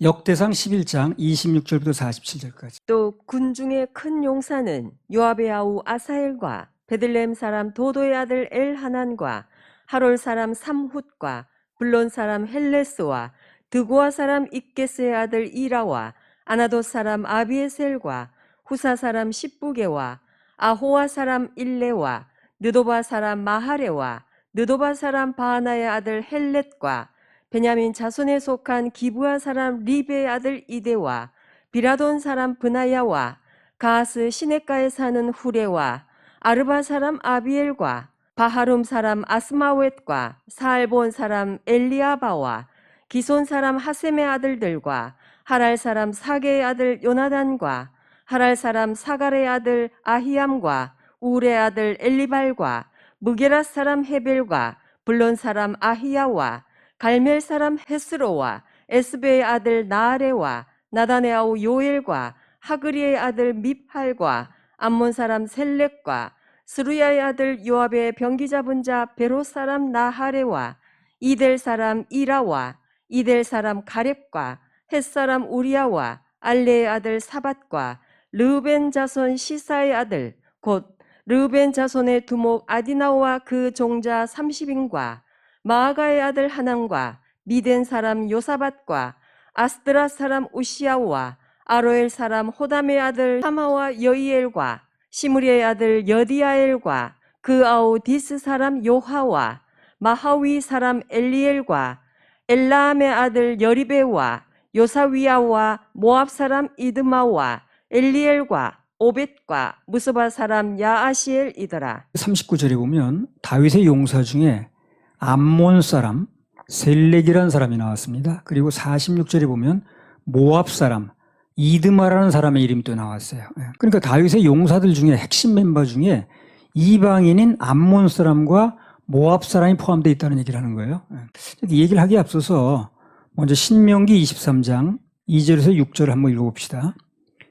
역대상 11장 26절부터 47절까지. 또 군중의 큰 용사는 요압의 아우 아사엘과 베들레헴 사람 도도의 아들 엘하난과 하롤 사람 삼훗과 블론 사람 헬레스와 드고아 사람 입게스의 아들 이라와 아나돗 사람 아비에셀과 후사 사람 십부게와 아호와 사람 일레와 느도바 사람 마하레와 느도바 사람 바하나의 아들 헬렛과 베냐민 자손에 속한 기브아 사람 리베의 아들 이데와 비라돈 사람 브나야와 가스 시냇가에 사는 후레와 아르바 사람 아비엘과 바하룸 사람 아스마웻과 사알본 사람 엘리아바와 기손 사람 하셈의 아들들과 하랄 사람 사게의 아들 요나단과 하랄 사람 사갈의 아들 아히암과 우레의 아들 엘리발과 무게라 사람 헤벨과 블론 사람 아히야와 갈멜 사람 헤스로와 에스베의 아들 나아레와 나단의 아우 요엘과 하그리의 아들 밉할과 암몬 사람 셀렉과 스루야의 아들 요압의 병기 잡은 자 베롯 사람 나하레와 이델 사람 이라와 이델 사람 가렙과 헷 사람 우리야와 알레의 아들 사밧과 르우벤 자손 시사의 아들 곧 르우벤 자손의 두목 아디나오와 그 종자 30인과 마아가의 아들 하남과 미덴 사람 요사밧과 아스드라 사람 우시아와 아로엘 사람 호담의 아들 사마와 여이엘과 시므리의 아들 여디아엘과 그 아우 디스 사람 요하와 마하위 사람 엘리엘과 엘라함의 아들 여리베와 요사위아와 모압 사람 이드마와 엘리엘과 오벳과 무스바 사람 야아시엘이더라. 39절에 보면 다윗의 용사 중에 암몬 사람 셀렉이라는 사람이 나왔습니다. 그리고 46절에 보면 모압 사람 이드마라는 사람의 이름이 또 나왔어요. 그러니까 다윗의 용사들 중에 핵심 멤버 중에 이방인인 암몬 사람과 모압 사람이 포함되어 있다는 얘기를 하는 거예요. 이 얘기를 하기에 앞서서 먼저 신명기 23장 2절에서 6절을 한번 읽어봅시다.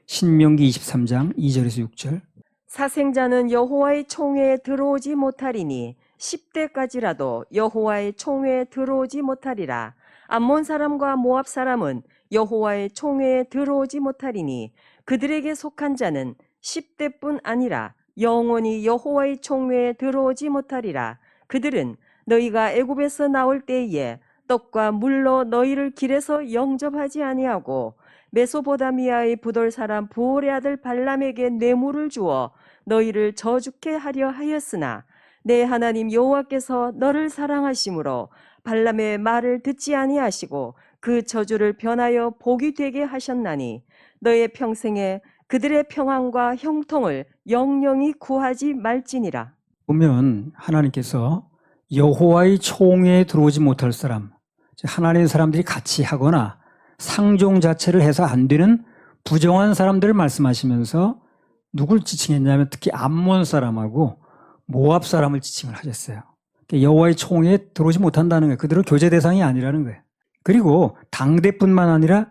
신명기 23장 2절에서 6절. 사생자는 여호와의 총회에 들어오지 못하리니 10대까지라도 여호와의 총회에 들어오지 못하리라. 암몬 사람과 모압 사람은 여호와의 총회에 들어오지 못하리니 그들에게 속한 자는 10대뿐 아니라 영원히 여호와의 총회에 들어오지 못하리라. 그들은 너희가 애굽에서 나올 때에 떡과 물로 너희를 길에서 영접하지 아니하고 메소보다미아의 부돌 사람 부올의 아들 발람에게 뇌물을 주어 너희를 저주케 하려 하였으나 내 하나님 여호와께서 너를 사랑하심으로 발람의 말을 듣지 아니하시고 그 저주를 변하여 복이 되게 하셨나니 너의 평생에 그들의 평안과 형통을 영영이 구하지 말지니라. 보면 하나님께서 여호와의 총회에 들어오지 못할 사람, 하나님의 사람들이 같이 하거나 상종 자체를 해서 안 되는 부정한 사람들을 말씀하시면서 누굴 지칭했냐면 특히 암몬 사람하고 모압 사람을 지칭을 하셨어요. 여호와의 총회에 들어오지 못한다는 거예요. 그들은 교제 대상이 아니라는 거예요. 그리고 당대뿐만 아니라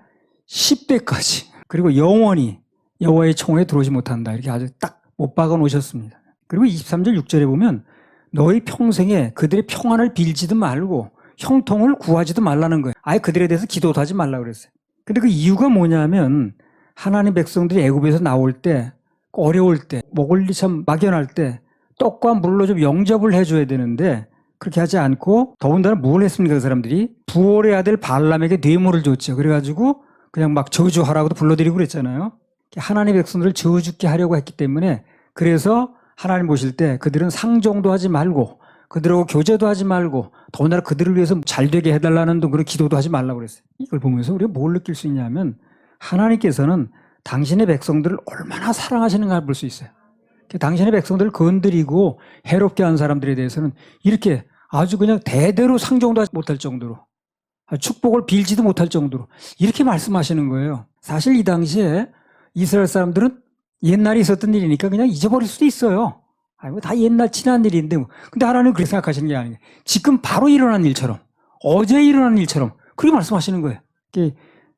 10대까지 그리고 영원히 여호와의 총회에 들어오지 못한다. 이렇게 아주 딱 못 박아 놓으셨습니다. 그리고 23절 6절에 보면 너희 평생에 그들의 평안을 빌지도 말고 형통을 구하지도 말라는 거예요. 아예 그들에 대해서 기도도 하지 말라고 그랬어요. 근데 그 이유가 뭐냐면 하나님 백성들이 애굽에서 나올 때 어려울 때 먹을 일 참 막연할 때 떡과 물로 좀 영접을 해줘야 되는데 그렇게 하지 않고 더군다나 뭘 했습니까? 그 사람들이 부올의 아들 발람에게 뇌물을 줬죠. 그래가지고 그냥 막 저주하라고도 불러드리고 그랬잖아요. 하나님의 백성들을 저주케 하려고 했기 때문에 그래서 하나님 보실 때 그들은 상종도 하지 말고 그들하고 교제도 하지 말고 더군다나 그들을 위해서 잘 되게 해달라는 그런 기도도 하지 말라고 그랬어요. 이걸 보면서 우리가 뭘 느낄 수 있냐면 하나님께서는 당신의 백성들을 얼마나 사랑하시는가 볼 수 있어요. 당신의 백성들을 건드리고 해롭게 한 사람들에 대해서는 이렇게 아주 그냥 대대로 상종도 하지 못할 정도로 축복을 빌지도 못할 정도로 이렇게 말씀하시는 거예요. 사실 이 당시에 이스라엘 사람들은 옛날에 있었던 일이니까 그냥 잊어버릴 수도 있어요. 아이고 다 옛날 지난 일인데 뭐. 근데 하나님은 그렇게 생각하시는 게 아니에요. 지금 바로 일어난 일처럼 어제 일어난 일처럼 그렇게 말씀하시는 거예요.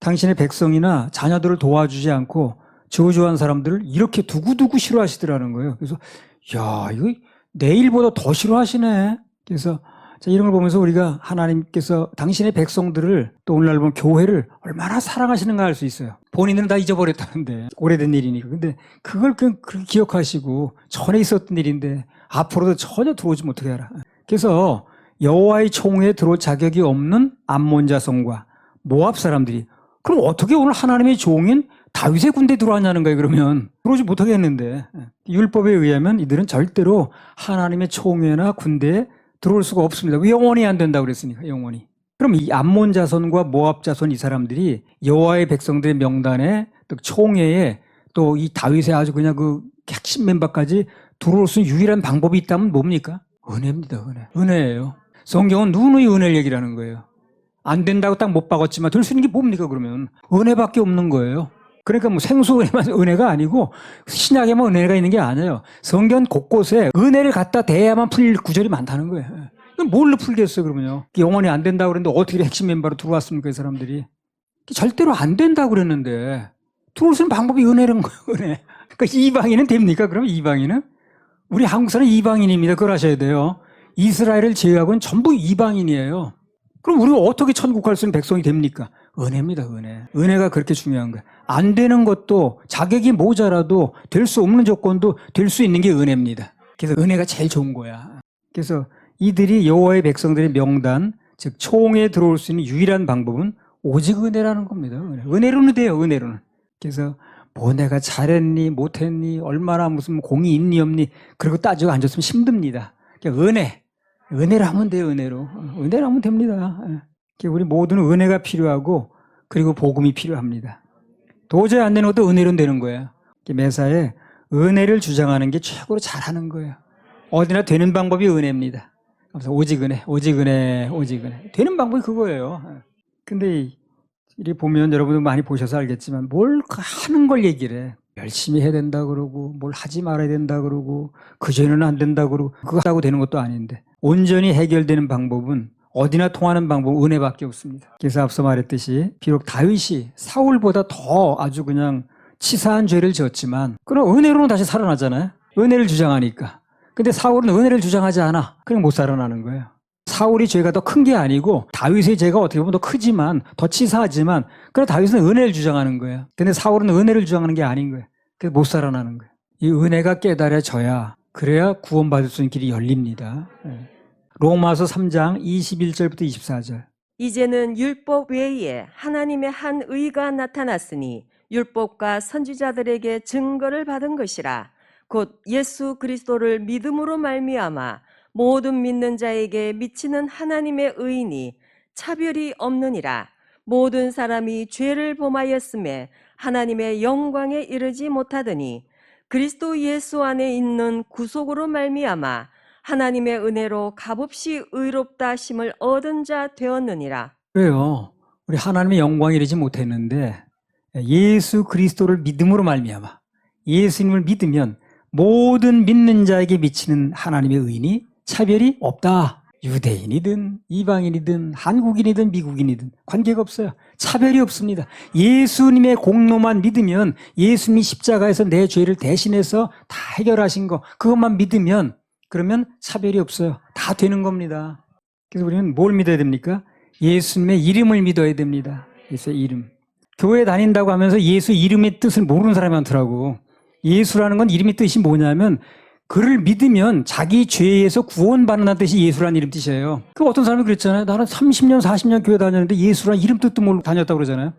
당신의 백성이나 자녀들을 도와주지 않고 저주한 사람들을 이렇게 두고두고 싫어하시더라는 거예요. 그래서 야 이거 내일보다 더 싫어하시네. 그래서 자, 이런 걸 보면서 우리가 하나님께서 당신의 백성들을 또 오늘날 보면 교회를 얼마나 사랑하시는가 알 수 있어요. 본인들은 다 잊어버렸다는데 오래된 일이니까. 근데 그걸 그렇게 기억하시고 전에 있었던 일인데 앞으로도 전혀 들어오지 못하게 하라. 그래서 여호와의 총회에 들어올 자격이 없는 암몬 자손과 모압 사람들이 그럼 어떻게 오늘 하나님의 종인 다윗의 군대에 들어왔냐는 거예요. 그러면 들어오지 못하게 했는데 율법에 의하면 이들은 절대로 하나님의 총회나 군대에 들어올 수가 없습니다. 영원히 안 된다고 그랬으니까 영원히. 그럼 이 암몬 자손과 모압 자손 이 사람들이 여호와의 백성들의 명단에 또 총회에 또 이 다윗의 아주 그냥 그 핵심 멤버까지 들어올 수 있는 유일한 방법이 있다면 뭡니까? 은혜입니다. 은혜. 은혜예요. 성경은 누누이 은혜를 얘기를 하는 거예요. 안 된다고 딱 못 박았지만 될 수 있는 게 뭡니까 그러면? 은혜밖에 없는 거예요. 그러니까 뭐 생수 은혜가 아니고 신약에만 은혜가 있는 게 아니에요. 성경 곳곳에 은혜를 갖다 대야만 풀릴 구절이 많다는 거예요. 뭘로 풀겠어요 그러면요. 영원히 안 된다고 그랬는데 어떻게 핵심 멤버로 들어왔습니까 이 사람들이. 절대로 안 된다고 그랬는데 들어올 수 있는 방법이 은혜는 거예요. 은혜. 그러니까 이방인은 됩니까 그럼 이방인은? 우리 한국 사람은 이방인입니다. 그걸 아셔야 돼요. 이스라엘을 제외하고는 전부 이방인이에요. 그럼 우리가 어떻게 천국 갈 수 있는 백성이 됩니까? 은혜입니다. 은혜. 은혜가 그렇게 중요한 거예요. 안 되는 것도 자격이 모자라도 될 수 없는 조건도 될 수 있는 게 은혜입니다. 그래서 은혜가 제일 좋은 거야. 그래서 이들이 여호와의 백성들의 명단, 즉 총에 들어올 수 있는 유일한 방법은 오직 은혜라는 겁니다. 은혜로는 돼요. 은혜로는. 그래서 뭐 내가 잘했니 못했니 얼마나 무슨 공이 있니 없니 그리고 따지고 앉았으면 힘듭니다. 그러니까 은혜로 하면 돼요. 은혜로 하면 됩니다. 우리 모두는 은혜가 필요하고 그리고 복음이 필요합니다. 도저히 안 되는 것도 은혜로 되는 거예요. 매사에 은혜를 주장하는 게 최고로 잘하는 거예요. 어디나 되는 방법이 은혜입니다. 그래서 오직 은혜. 되는 방법이 그거예요. 근데 이렇게 보면 여러분도 많이 보셔서 알겠지만 뭘 하는 걸 얘기를 해. 열심히 해야 된다 그러고 뭘 하지 말아야 된다 그러고 그전에는 안 된다 그러고 그거 하고 되는 것도 아닌데 온전히 해결되는 방법은 어디나 통하는 방법은 은혜밖에 없습니다. 그래서 앞서 말했듯이 비록 다윗이 사울보다 더 아주 그냥 치사한 죄를 지었지만 그럼 은혜로는 다시 살아나잖아요. 은혜를 주장하니까. 근데 사울은 은혜를 주장하지 않아. 그냥 못 살아나는 거예요. 사울이 죄가 더 큰 게 아니고 다윗의 죄가 어떻게 보면 더 크지만 더 치사하지만 그러나 다윗은 은혜를 주장하는 거예요. 근데 사울은 은혜를 주장하는 게 아닌 거예요. 그래서 못 살아나는 거예요. 이 은혜가 깨달아져야 그래야 구원받을 수 있는 길이 열립니다. 로마서 3장 21절부터 24절. 이제는 율법 외에 하나님의 한 의가 나타났으니 율법과 선지자들에게 증거를 받은 것이라. 곧 예수 그리스도를 믿음으로 말미암아 모든 믿는 자에게 미치는 하나님의 의인이 차별이 없느니라. 모든 사람이 죄를 범하였음에 하나님의 영광에 이르지 못하더니 그리스도 예수 안에 있는 구속으로 말미암아 하나님의 은혜로 값없이 의롭다 하심을 얻은 자 되었느니라. 왜요? 우리 하나님의 영광에 이르지 못했는데 예수 그리스도를 믿음으로 말미암아 예수님을 믿으면 모든 믿는 자에게 미치는 하나님의 의인이 차별이 없다. 유대인이든 이방인이든 한국인이든 미국인이든 관계가 없어요. 차별이 없습니다. 예수님의 공로만 믿으면 예수님이 십자가에서 내 죄를 대신해서 다 해결하신 거 그것만 믿으면 그러면 차별이 없어요. 다 되는 겁니다. 그래서 우리는 뭘 믿어야 됩니까? 예수님의 이름을 믿어야 됩니다. 예수의 이름. 교회 다닌다고 하면서 예수 이름의 뜻을 모르는 사람이 많더라고. 예수라는 건 이름의 뜻이 뭐냐면 그를 믿으면 자기 죄에서 구원받는다는 뜻이 예수라는 이름 뜻이에요. 그 어떤 사람이 그랬잖아요. 나는 30년, 40년 교회 다녔는데 예수라는 이름 뜻도 모르고 다녔다고 그러잖아요.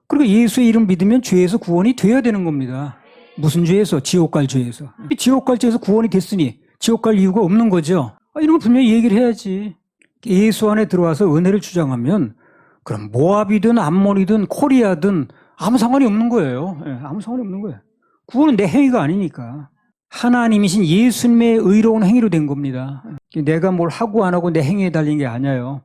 그리고 예수의 이름 믿으면 죄에서 구원이 돼야 되는 겁니다. 무슨 죄에서? 지옥 갈 죄에서. 지옥 갈 죄에서 구원이 됐으니 지옥 갈 이유가 없는 거죠. 이런 걸 분명히 얘기를 해야지. 예수 안에 들어와서 은혜를 주장하면 그럼 모압이든 암몬이든 코리아든 아무 상관이 없는 거예요. 아무 상관이 없는 거예요. 구원은 내 행위가 아니니까. 하나님이신 예수님의 의로운 행위로 된 겁니다. 내가 뭘 하고 안 하고 내 행위에 달린 게 아니에요.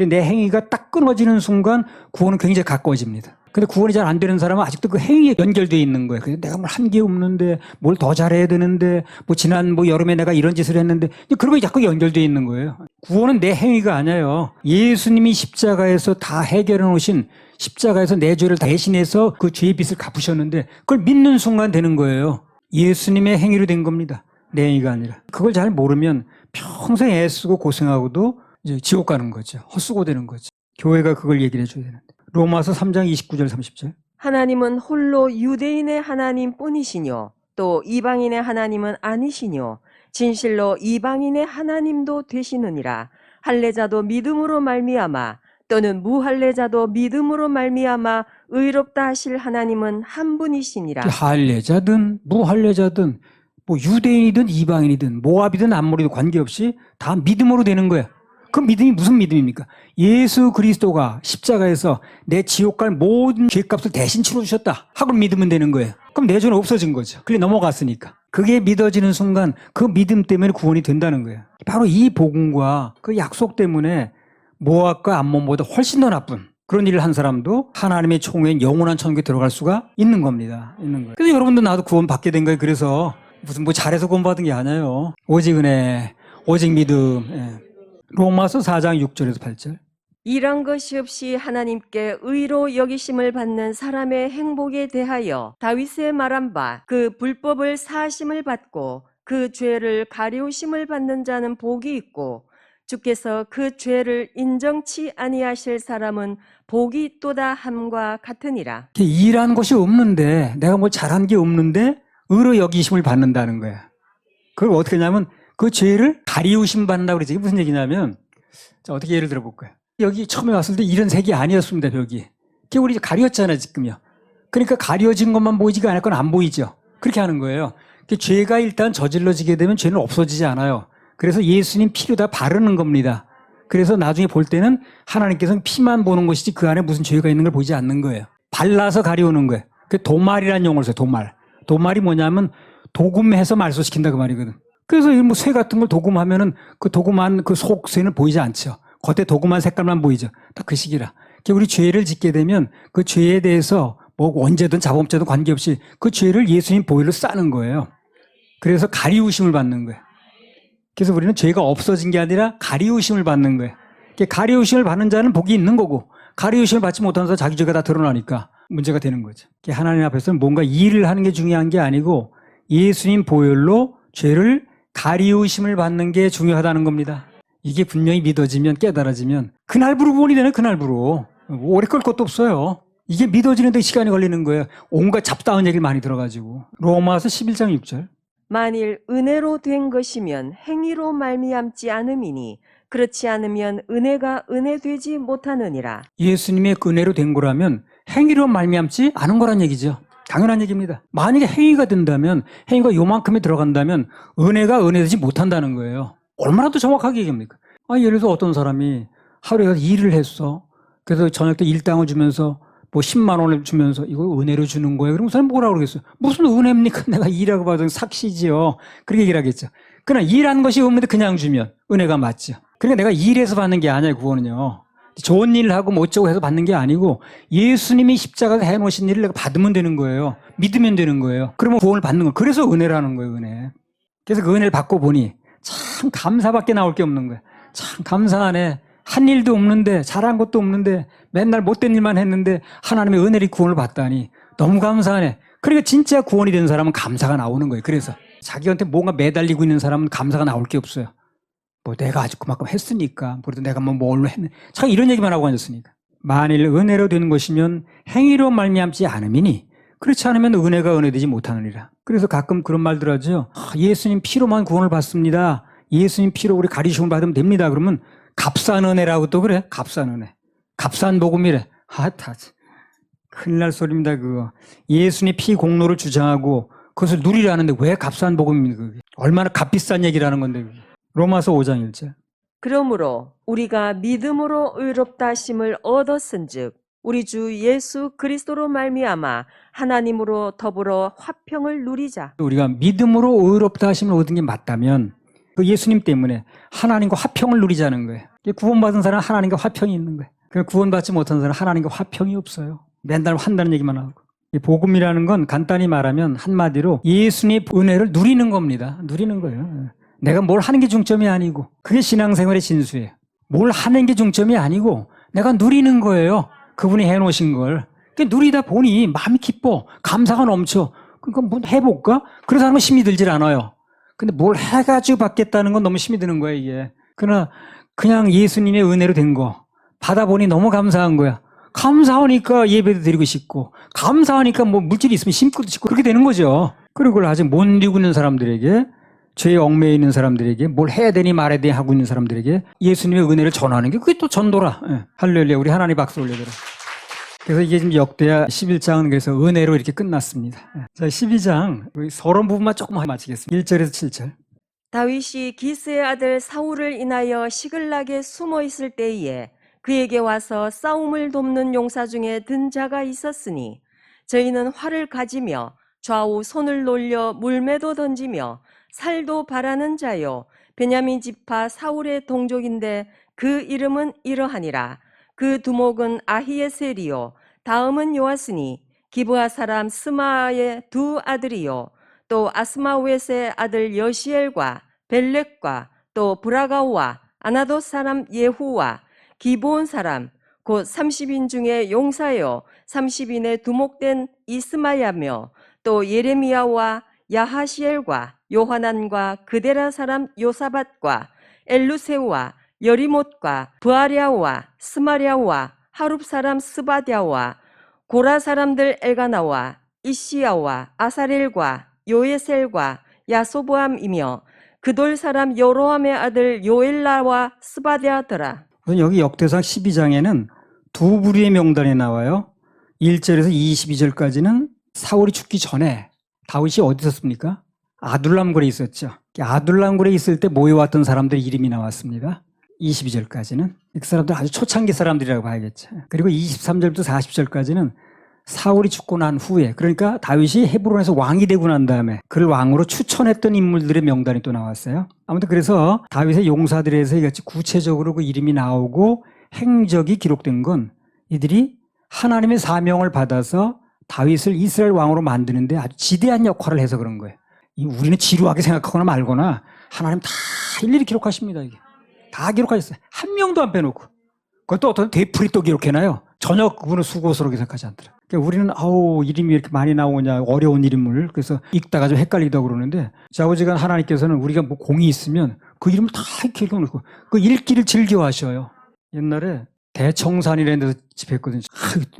내 행위가 딱 끊어지는 순간 구원은 굉장히 가까워집니다. 근데 구원이 잘 안 되는 사람은 아직도 그 행위에 연결되어 있는 거예요. 그래서 내가 뭘 한 게 없는데 뭘 더 잘해야 되는데 지난 여름에 내가 이런 짓을 했는데 그런 게 자꾸 연결되어 있는 거예요. 구원은 내 행위가 아니에요. 예수님이 십자가에서 다 해결해 놓으신 십자가에서 내 죄를 대신해서 그 죄의 빚을 갚으셨는데 그걸 믿는 순간 되는 거예요. 예수님의 행위로 된 겁니다. 내 행위가 아니라. 그걸 잘 모르면 평생 애쓰고 고생하고도 이제 지옥 가는 거죠. 헛수고되는 거죠. 교회가 그걸 얘기를 해줘야 되는데. 로마서 3장 29절 30절. 하나님은 홀로 유대인의 하나님 뿐이시뇨 또 이방인의 하나님은 아니시뇨 진실로 이방인의 하나님도 되시느니라. 할례자도 믿음으로 말미암아 또는 무할례자도 믿음으로 말미암아 의롭다 하실 하나님은 한 분이시니라. 할례자든 무할례자든 뭐 유대인이든 이방인이든 모압이든 암모리든 관계없이 다 믿음으로 되는 거예요. 그 믿음이 무슨 믿음입니까? 예수 그리스도가 십자가에서 내 지옥 갈 모든 죄값을 대신 치러주셨다 하고 믿으면 되는 거예요. 그럼 내 죄는 없어진 거죠. 그게 넘어갔으니까. 그게 믿어지는 순간 그 믿음 때문에 구원이 된다는 거예요. 바로 이 복음과 그 약속 때문에 모압과 암몬보다 훨씬 더 나쁜 그런 일을 한 사람도 하나님의 총회인 영원한 천국에 들어갈 수가 있는 겁니다. 있는 거예요. 그래서 여러분도 나도 구원 받게 된 거예요. 그래서 무슨 뭐 잘해서 구원 받은 게 아니에요. 오직 은혜, 오직 믿음. 예. 로마서 4장 6절에서 8절. 이런 것이 없이 하나님께 의로 여기심을 받는 사람의 행복에 대하여 다윗의 말한 바 그 불법을 사하심을 받고 그 죄를 가리우심을 받는 자는 복이 있고 주께서 그 죄를 인정치 아니하실 사람은 복이 있도다 함과 같으니라. 일한 것이 없는데 내가 뭐 잘한 게 없는데 의로 여기심을 받는다는 거야. 그걸 어떻게 하냐면 그 죄를 가리우심 받는다고 그러지. 이게 무슨 얘기냐면 자, 어떻게 예를 들어볼까요? 여기 처음에 왔을 때 이런 색이 아니었습니다. 벽이. 그게 우리 가렸잖아요. 지금요. 그러니까 가려진 것만 보이지가 않을 건 안 보이죠. 그렇게 하는 거예요. 죄가 일단 저질러지게 되면 죄는 없어지지 않아요. 그래서 예수님 피로 다 바르는 겁니다. 그래서 나중에 볼 때는 하나님께서는 피만 보는 것이지 그 안에 무슨 죄가 있는 걸 보지 않는 거예요. 발라서 가려우는 거예요. 그 도말이라는 용어를 써요. 도말. 도말이 뭐냐면 도금해서 말소시킨다 그 말이거든. 그래서 뭐 쇠 같은 걸 도금하면은 그 도금한 그 속쇠는 보이지 않죠. 겉에 도금한 색깔만 보이죠. 딱 그 시기라. 우리 죄를 짓게 되면 그 죄에 대해서 뭐 원죄든 자범죄든 관계없이 그 죄를 예수님 보혈로 싸는 거예요. 그래서 가리우심을 받는 거예요. 그래서 우리는 죄가 없어진 게 아니라 가리우심을 받는 거예요. 가리우심을 받는 자는 복이 있는 거고 가리우심을 받지 못하는 자는 자기 죄가 다 드러나니까 문제가 되는 거죠. 하나님 앞에서는 뭔가 일을 하는 게 중요한 게 아니고 예수님 보혈로 죄를 가리우심을 받는 게 중요하다는 겁니다. 이게 분명히 믿어지면 깨달아지면 그날부로 구원이 되네. 그날부로. 오래 끌 것도 없어요. 이게 믿어지는데 시간이 걸리는 거예요. 온갖 잡다한 얘기를 많이 들어가지고. 로마서 11장 6절. 만일 은혜로 된 것이면 행위로 말미암지 않음이니 그렇지 않으면 은혜가 은혜되지 못하느니라. 예수님의 그 은혜로 된 거라면 행위로 말미암지 않은 거란 얘기죠. 당연한 얘기입니다. 만약에 행위가 된다면 행위가 요만큼에 들어간다면 은혜가 은혜되지 못한다는 거예요. 얼마나 더 정확하게 얘기합니까? 예를 들어서 어떤 사람이 하루에 가서 일을 했어. 그래서 저녁 때 일당을 주면서 뭐 10만 원을 주면서 이거 은혜로 주는 거예요. 그럼 그 사람 뭐라고 그러겠어요? 무슨 은혜입니까? 내가 일하고 받은 삭시지요. 그렇게 얘기를 하겠죠. 그러나 일한 것이 없는데 그냥 주면 은혜가 맞죠. 그러니까 내가 일해서 받는 게 아니에요. 구원은요. 좋은 일을 하고 뭐 어쩌고 해서 받는 게 아니고 예수님이 십자가에 해놓으신 일을 내가 받으면 되는 거예요. 믿으면 되는 거예요. 그러면 구원을 받는 거예요. 그래서 은혜라는 거예요. 은혜. 그래서 그 은혜를 받고 보니 참 감사밖에 나올 게 없는 거예요. 참 감사하네. 한 일도 없는데 잘한 것도 없는데 맨날 못된 일만 했는데 하나님의 은혜로 구원을 받다니 너무 감사하네. 그러니까 진짜 구원이 된 사람은 감사가 나오는 거예요. 그래서 자기한테 뭔가 매달리고 있는 사람은 감사가 나올 게 없어요. 뭐 내가 아주 그만큼 했으니까 그래도 내가 뭐 뭘로 했네. 참 이런 얘기만 하고 앉았으니까. 만일 은혜로 되는 것이면 행위로 말미암지 않음이니 그렇지 않으면 은혜가 은혜되지 못하느니라. 그래서 가끔 그런 말들 하죠. 예수님 피로만 구원을 받습니다. 예수님 피로 우리 가리심을 받으면 됩니다. 그러면 값싼 은혜라고 또 그래. 값싼 은혜. 값싼 복음이래. 큰일 날 소리입니다. 그거. 예수님 피 공로를 주장하고 그것을 누리라는데 왜 값싼 복음입니까? 그게. 얼마나 값비싼 얘기라는 건데. 그게. 로마서 5장 1절. 그러므로 우리가 믿음으로 의롭다 하심을 얻었은즉 우리 주 예수 그리스도로 말미암아 하나님으로 더불어 화평을 누리자. 우리가 믿음으로 의롭다 하심을 얻은 게 맞다면 그 예수님 때문에 하나님과 화평을 누리자는 거예요. 구원받은 사람은 하나님과 화평이 있는 거예요. 구원받지 못한 사람은 하나님과 화평이 없어요. 맨날 한다는 얘기만 하고. 이 복음이라는 건 간단히 말하면 한마디로 예수님 은혜를 누리는 겁니다. 누리는 거예요. 내가 뭘 하는 게 중점이 아니고 그게 신앙생활의 진수예요. 뭘 하는 게 중점이 아니고 내가 누리는 거예요. 그분이 해놓으신 걸. 누리다 보니 마음이 기뻐. 감사가 넘쳐. 그러니까 뭐 해볼까? 그런 사람은 힘이 들질 않아요. 근데 뭘 해가지고 받겠다는 건 너무 힘이 드는 거예요, 이게. 그러나 그냥 예수님의 은혜로 된 거 받아보니 너무 감사한 거야. 감사하니까 예배도 드리고 싶고, 감사하니까 뭐 물질이 있으면 심고도 싶고, 그렇게 되는 거죠. 그리고 그걸 아직 못 이루고 있는 사람들에게, 죄에 얽매여 있는 사람들에게, 뭘 해야 되니 말해야 되니 하고 있는 사람들에게 예수님의 은혜를 전하는 게 그게 또 전도라. 예. 할렐루야. 우리 하나님 박수 올려드려. 그래서 이게 지금 역대하 11장은 그래서 은혜로 이렇게 끝났습니다. 예. 자, 12장 서론 부분만 조금 마치겠습니다. 1절에서 7절. 다윗이 기스의 아들 사울을 인하여 시글락에 숨어 있을 때에 그에게 와서 싸움을 돕는 용사 중에 든 자가 있었으니 저희는 활을 가지며 좌우 손을 놀려 물매도 던지며 살도 바라는 자요 베냐민 지파 사울의 동족인데 그 이름은 이러하니라. 그 두목은 아히에셀이요 다음은 요아스니 기브아 사람 스마의 두 아들이요 또 아스마웻의 아들 여시엘과 벨렉과 또 브라가와 아나돗 사람 예후와 기브온 사람 곧 30인 중에 용사여 30인의 두목된 이스마야며 또 예레미야와 야하시엘과 요하난과 그데라 사람 요사밧과 엘루세우와 여리못과 부아랴와 스마랴와 하룹 사람 스바랴와 고라 사람들 엘가나와 이시야와 아사렐과 요에셀과 야소보암이며 그돌 사람 여로함의 아들 요엘라와 스바랴더라. 우선 여기 역대상 12장에는 두 부류의 명단이 나와요. 1절에서 22절까지는 사울이 죽기 전에 다윗이 어디 있었습니까? 아둘람굴에 있었죠. 아둘람굴에 있을 때 모여왔던 사람들 이름이 나왔습니다. 22절까지는 그 사람들 아주 초창기 사람들이라고 봐야겠죠. 그리고 23절부터 40절까지는 사울이 죽고 난 후에, 그러니까 다윗이 헤브론에서 왕이 되고 난 다음에 그를 왕으로 추천했던 인물들의 명단이 또 나왔어요. 아무튼 그래서 다윗의 용사들에서 이같이 구체적으로 그 이름이 나오고 행적이 기록된 건 이들이 하나님의 사명을 받아서 다윗을 이스라엘 왕으로 만드는데 아주 지대한 역할을 해서 그런 거예요. 우리는 지루하게 생각하거나 말거나 하나님 다 일일이 기록하십니다. 이게 다 기록하셨어요. 한 명도 안 빼놓고. 그것도 어떤 대풀이 또 기록해놔요. 전혀 그분은 수고스럽게 생각하지 않더라. 그러니까 우리는 이름이 이렇게 많이 나오냐 어려운 이름을 그래서 읽다가 좀 헷갈리다고 그러는데 자오지간 하나님께서는 우리가 뭐 공이 있으면 그 이름을 다 이렇게 읽어놓고 그 읽기를 즐겨하셔요. 옛날에 대청산이라는 데서 집했거든요.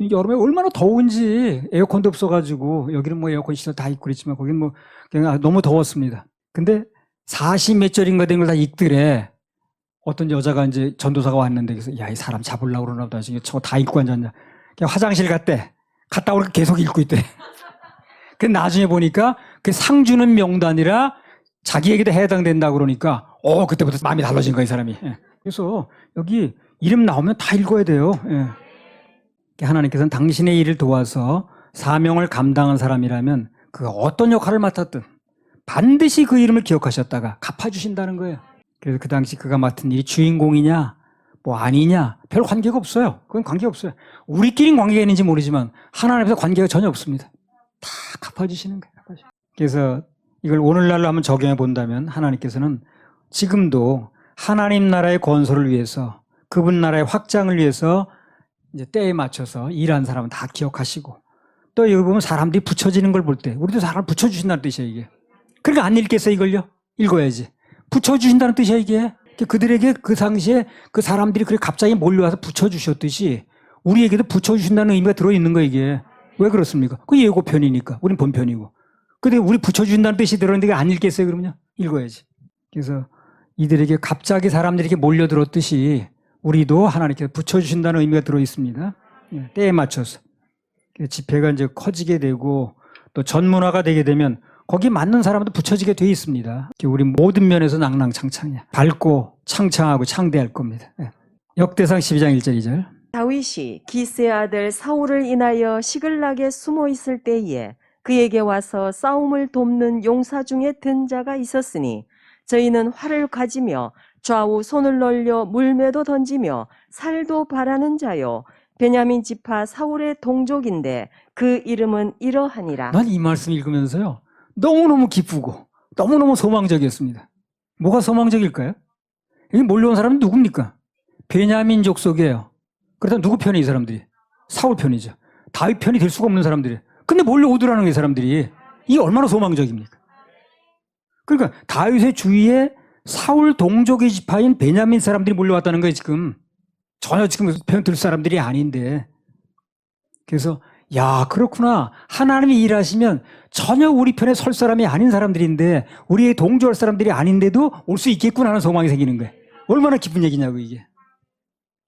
여름에 얼마나 더운지 에어컨도 없어가지고 여기는 뭐 에어컨 시설 다 있고 그랬지만 거기는 뭐 그냥 너무 더웠습니다. 근데 40몇 절인가 된 걸 다 읽더래. 어떤 여자가 이제 전도사가 왔는데 그래서 야, 이 사람 잡으려고 그러나 보다. 저거 다 읽고 앉았냐. 그냥 화장실 갔대. 갔다 오니까 계속 읽고 있대. 그 나중에 보니까 그 상 주는 명단이라 자기에게도 해당된다고 그러니까 그때부터 마음이 달라진 거야, 이 사람이. 예. 그래서 여기 이름 나오면 다 읽어야 돼요. 예. 하나님께서는 당신의 일을 도와서 사명을 감당한 사람이라면 그 어떤 역할을 맡았든 반드시 그 이름을 기억하셨다가 갚아주신다는 거예요. 그래서 그 당시 그가 맡은 일이 주인공이냐 뭐 아니냐 별 관계가 없어요. 그건 관계가 없어요. 우리끼리 관계가 있는지 모르지만 하나님 앞에서 관계가 전혀 없습니다. 다 갚아주시는 거예요. 그래서 이걸 오늘날로 한번 적용해 본다면 하나님께서는 지금도 하나님 나라의 건설을 위해서 그분 나라의 확장을 위해서 이제 때에 맞춰서 일한 사람은 다 기억하시고 또 여기 보면 사람들이 붙여지는 걸 볼 때 우리도 사람을 붙여주신다는 뜻이에요 이게. 그러니까 안 읽겠어요 이걸요? 읽어야지. 붙여주신다는 뜻이야 이게. 그들에게 그 당시에 그 사람들이 그렇게 갑자기 몰려와서 붙여주셨듯이 우리에게도 붙여주신다는 의미가 들어있는 거예요 이게. 왜 그렇습니까? 그 예고편이니까 우린 본편이고. 근데 우리 붙여주신다는 뜻이 들었는데 안 읽겠어요 그러면요? 읽어야지. 그래서 이들에게 갑자기 사람들이 이렇게 몰려들었듯이 우리도 하나님께서 붙여주신다는 의미가 들어있습니다. 때에 맞춰서. 집회가 이제 커지게 되고 또 전문화가 되게 되면 거기에 맞는 사람도 붙여지게 돼 있습니다. 우리 모든 면에서 낭낭창창이야. 밝고 창창하고 창대할 겁니다. 역대상 12장 1절 2절. 다윗이 기스의 아들 사울을 인하여 시글락에 숨어 있을 때에 그에게 와서 싸움을 돕는 용사 중에 든 자가 있었으니 저희는 활을 가지며 좌우 손을 널려 물매도 던지며 살도 바라는 자요 베냐민 지파 사울의 동족인데 그 이름은 이러하니라. 난 이 말씀 읽으면서요 너무너무 기쁘고 너무너무 소망적이었습니다. 뭐가 소망적일까요? 여기 몰려온 사람은 누굽니까? 베냐민 족속이에요. 그렇다면 누구 편이 이 사람들이? 사울 편이죠. 다윗 편이 될 수가 없는 사람들이. 근데 몰려오더라는 게 사람들이. 이게 얼마나 소망적입니까? 그러니까 다윗의 주위에 사울 동족의 지파인 베냐민 사람들이 몰려왔다는 거예요, 지금. 전혀 지금 편 들 사람들이 아닌데. 그래서 야, 그렇구나. 하나님이 일하시면 전혀 우리 편에 설 사람이 아닌 사람들인데, 우리의 동조할 사람들이 아닌데도 올 수 있겠구나 하는 소망이 생기는 거예요. 얼마나 기쁜 얘기냐고, 이게.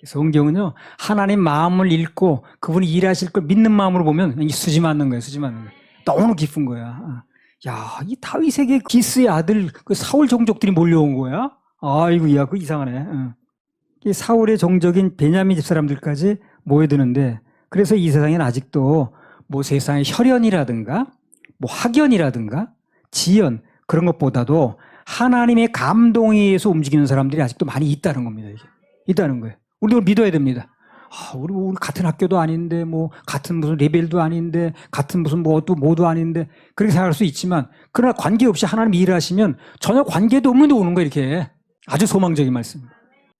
성경은요, 하나님 마음을 읽고 그분이 일하실 걸 믿는 마음으로 보면 수지 맞는 거예요, 수지 맞는 거예요. 너무 기쁜 거야. 야, 이 다윗에게 기스의 아들, 그 사울 종족들이 몰려온 거야? 아이고, 야, 그 이상하네. 이 사울의 종족인 베냐민 집 사람들까지 모여드는데, 그래서 이 세상에는 아직도 뭐 세상의 혈연이라든가, 뭐 학연이라든가, 지연, 그런 것보다도 하나님의 감동에 의해서 움직이는 사람들이 아직도 많이 있다는 겁니다, 이게. 있다는 거예요. 우리도 믿어야 됩니다. 우리 같은 학교도 아닌데, 뭐, 같은 무슨 레벨도 아닌데, 같은 무슨 뭐도 아닌데, 그렇게 생각할 수 있지만, 그러나 관계없이 하나님이 일하시면 전혀 관계도 없는데 오는 거예요, 이렇게. 아주 소망적인 말씀.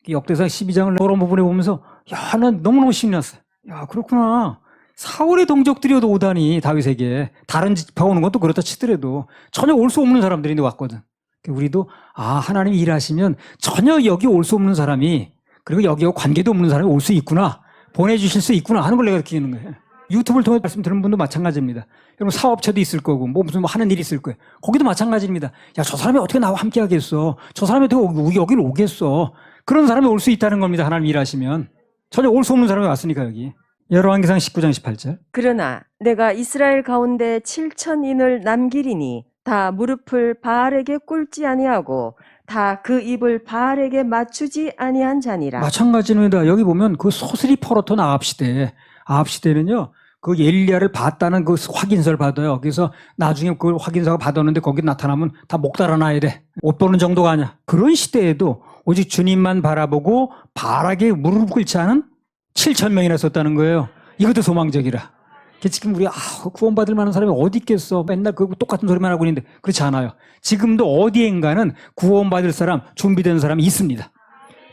역대상 12장을 그런 부분에 보면서, 야, 난 너무너무 신이 났어요. 야, 그렇구나. 사울의 동족들이 오다니, 다윗에게. 다른 지파 오는 것도 그렇다 치더라도 전혀 올 수 없는 사람들이 왔거든. 우리도, 하나님이 일하시면 전혀 여기 올 수 없는 사람이, 그리고 여기와 관계도 없는 사람이 올 수 있구나, 보내주실 수 있구나 하는 걸 내가 느끼는 거예요. 유튜브를 통해 말씀 들은 분도 마찬가지입니다. 여러분 사업체도 있을 거고, 뭐 무슨 뭐 하는 일이 있을 거예요. 거기도 마찬가지입니다. 야, 저 사람이 어떻게 나와 함께 하겠어? 저 사람이 어떻게 여기를 오겠어? 그런 사람이 올 수 있다는 겁니다. 하나님 일하시면. 전혀 올 수 없는 사람이 왔으니까 여기. 열왕기상 19장 18절. 그러나 내가 이스라엘 가운데 7,000인을 남기리니 다 무릎을 바알에게 꿇지 아니하고 다 그 입을 바알에게 맞추지 아니한 자니라. 마찬가지입니다. 여기 보면 그 소슬이 퍼렇던 아합 시대는요, 그 엘리야를 봤다는 그 확인서를 받아요. 그래서 나중에 그 확인서가 받았는데 거기 나타나면 다 목 달아놔야 돼. 옷 보는 정도가 아니야. 그런 시대에도 오직 주님만 바라보고 바알에게 무릎 꿇지 않은 7,000명이나 썼다는 거예요. 이것도 소망적이라. 지금 우리 구원받을 만한 사람이 어디 있겠어? 맨날 그 똑같은 소리만 하고 있는데 그렇지 않아요. 지금도 어디엔가는 구원받을 사람, 준비된 사람이 있습니다.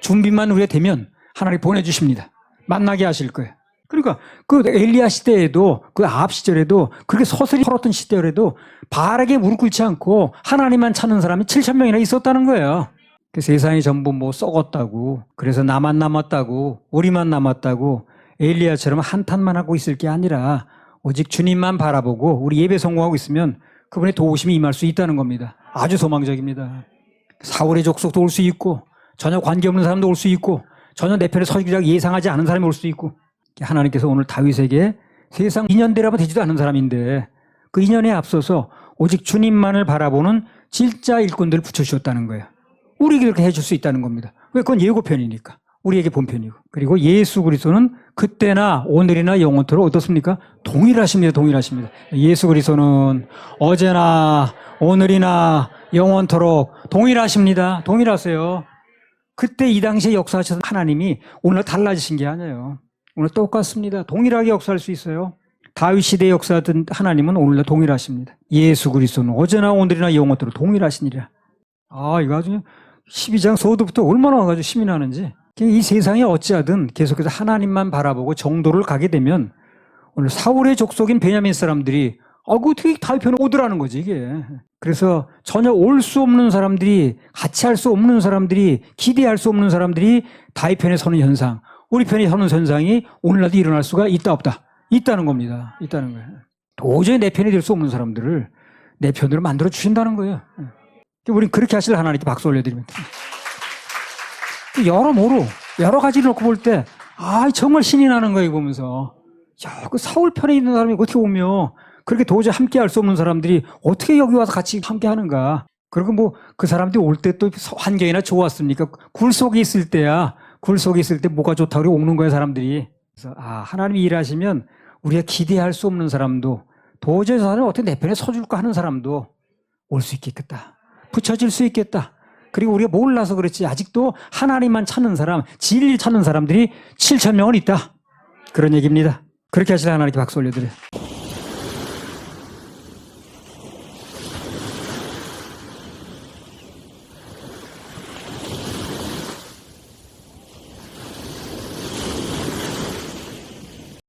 준비만 우리가 되면 하나님 보내주십니다. 만나게 하실 거예요. 그러니까 그 엘리야 시대에도, 그 아합 시절에도, 그렇게 서슬이 털었던 시절에도 바알에게 무릎 꿇지 않고 하나님만 찾는 사람이 7,000명이나 있었다는 거예요. 그 세상이 전부 뭐 썩었다고, 그래서 나만 남았다고, 우리만 남았다고 엘리야처럼 한탄만 하고 있을 게 아니라 오직 주님만 바라보고 우리 예배 성공하고 있으면 그분의 도우심이 임할 수 있다는 겁니다. 아주 소망적입니다. 사울의 족속도 올 수 있고, 전혀 관계없는 사람도 올 수 있고, 전혀 내 편에 서기라고 예상하지 않은 사람이 올 수 있고, 하나님께서 오늘 다윗에게 세상 인연대라고 되지도 않은 사람인데 그 인연에 앞서서 오직 주님만을 바라보는 진짜 일꾼들을 붙여주셨다는 거예요. 우리에게 그렇게 해줄 수 있다는 겁니다. 왜? 그건 예고편이니까. 우리에게 본편이고. 그리고 예수 그리스도는 그때나 오늘이나 영원토록 어떻습니까? 동일하십니다. 동일하십니다. 예수 그리스도는 어제나 오늘이나 영원토록 동일하십니다. 동일하세요. 그때 이 당시에 역사하셔서 하나님이 오늘 달라지신 게 아니에요. 오늘 똑같습니다. 동일하게 역사할 수 있어요. 다윗 시대에 역사하던 하나님은 오늘날 동일하십니다. 예수 그리스도는 어제나 오늘이나 영원토록 동일하시니라. 이거 아주 12장 서두부터 얼마나 와가지고 힘이 나는지. 이 세상에 어찌하든 계속해서 하나님만 바라보고 정도를 가게 되면 오늘 사울의 족속인 베냐민 사람들이 그 어떻게 다윗 편에 오더라는 거지, 이게. 그래서 전혀 올 수 없는 사람들이, 같이 할 수 없는 사람들이, 기대할 수 없는 사람들이 다윗 편에 서는 현상, 우리 편에 서는 현상이 오늘날도 일어날 수가 있다 없다? 있다는 겁니다. 있다는 거예요. 도저히 내 편이 될 수 없는 사람들을 내 편으로 만들어 주신다는 거예요. 우리는 그렇게 하실 하나님께 박수 올려드립니다. 여러모로 여러 가지를 놓고 볼 때 정말 신이 나는 거예요. 보면서 그 사울 편에 있는 사람이 어떻게 오며 그렇게 도저히 함께 할 수 없는 사람들이 어떻게 여기 와서 같이 함께 하는가. 그리고 뭐 그 사람들이 올 때 또 환경이나 좋았습니까? 굴 속에 있을 때야, 굴 속에 있을 때 뭐가 좋다고 그러고 오는 거예요, 사람들이. 그래서 하나님이 일하시면 우리가 기대할 수 없는 사람도, 도저히 저 사람이 어떻게 내 편에 서줄까 하는 사람도 올 수 있겠다. 붙여질 수 있겠다. 그리고 우리가 몰라서 그렇지 아직도 하나님만 찾는 사람, 진리를 찾는 사람들이 7,000명은 있다. 그런 얘기입니다. 그렇게 하시라 하나님께 박수 올려드려요.